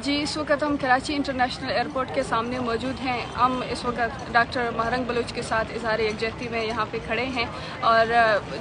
جی اس وقت ہم Karachi international airport کے سامنے موجود ہیں. ہم اس وقت ڈاکٹر مہرنگ بلوچ کے ساتھ اظہار یکجہتی میں یہاں پہ کھڑے ہیں. اور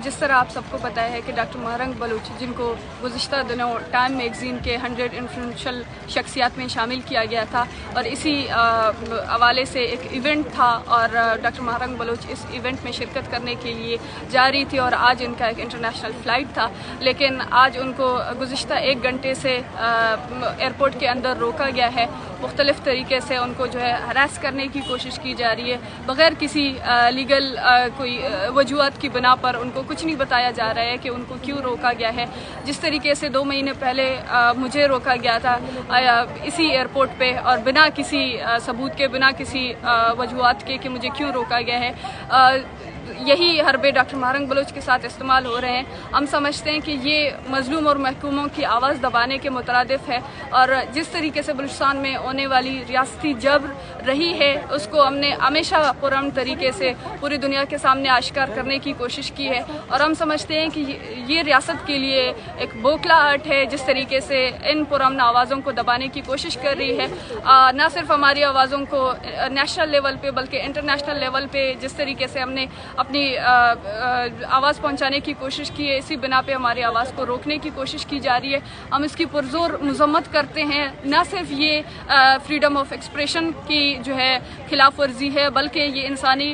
جس طرح آپ سب کو پتہ ہے کہ ڈاکٹر مہرنگ بلوچ جن کو گزشتہ دنوں ٹائم میگزین کے 100 انفلوئنشل شخصیات میں شامل کیا گیا تھا اور اسی حوالے سے ایک ایونٹ تھا اور ڈاکٹر مہرنگ بلوچ اس ایونٹ میں شرکت کرنے کے لیے جا رہی تھی اور آج ان کا ایک انٹرنیشنل فلائٹ تھا. لیکن آج ان کو گزشتہ 1 گھنٹے سے ایئرپورٹ کے اندر روکا گیا ہے. مختلف طریقے سے ان کو جو ہے ہراس کرنے کی کوشش کی جا رہی ہے بغیر کسی لیگل کوئی وجوہات کی بنا پر. ان کو کچھ نہیں بتایا جا رہا ہے کہ ان کو کیوں روکا گیا ہے. جس طریقے سے 2 مہینے پہلے مجھے روکا گیا تھا اسی ایئرپورٹ پہ اور بنا کسی ثبوت کے بنا کسی وجوہات کے کہ مجھے کیوں روکا گیا ہے. یہی حربے ڈاکٹر مہرنگ بلوچ کے ساتھ استعمال ہو رہے ہیں. ہم سمجھتے ہیں کہ یہ مظلوم اور محکوموں کی آواز دبانے کے مترادف ہے اور جس طریقے سے بلوچستان میں ہونے والی ریاستی جبر رہی ہے اس کو ہم نے ہمیشہ پرامن طریقے سے پوری دنیا کے سامنے آشکار کرنے کی کوشش کی ہے. اور ہم سمجھتے ہیں کہ یہ ریاست کے لیے ایک بوکھلاہٹ ہے جس طریقے سے ان پرامن آوازوں کو دبانے کی کوشش کر رہی ہے. نہ صرف ہماری آوازوں کو نیشنل لیول پہ بلکہ انٹرنیشنل لیول پہ جس طریقے سے ہم نے اپنی آواز پہنچانے کی کوشش کی ہے اسی بنا پہ ہماری آواز کو روکنے کی کوشش کی جا رہی ہے. ہم اس کی پرزور مذمت کرتے ہیں. نہ صرف یہ فریڈم آف ایکسپریشن کی جو ہے خلاف ورزی ہے بلکہ یہ انسانی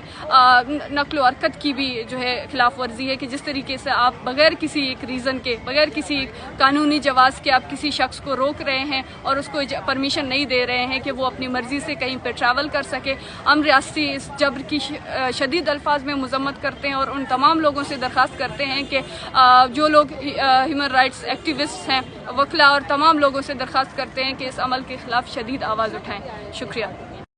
نقل و حرکت کی بھی جو ہے خلاف ورزی ہے کہ جس طریقے سے آپ بغیر کسی ایک ریزن کے بغیر کسی قانونی جواز کے آپ کسی شخص کو روک رہے ہیں اور اس کو پرمیشن نہیں دے رہے ہیں کہ وہ اپنی مرضی سے کہیں پہ ٹریول کر سکے. ہم ریاستی اس جبر کی شدید الفاظ میں مذمت کرتے ہیں اور ان تمام لوگوں سے درخواست کرتے ہیں کہ جو لوگ ہیومن رائٹس ایکٹیوسٹ ہیں وکلا اور تمام لوگوں سے درخواست کرتے ہیں کہ اس عمل کے خلاف شدید آواز اٹھائیں. شکریہ.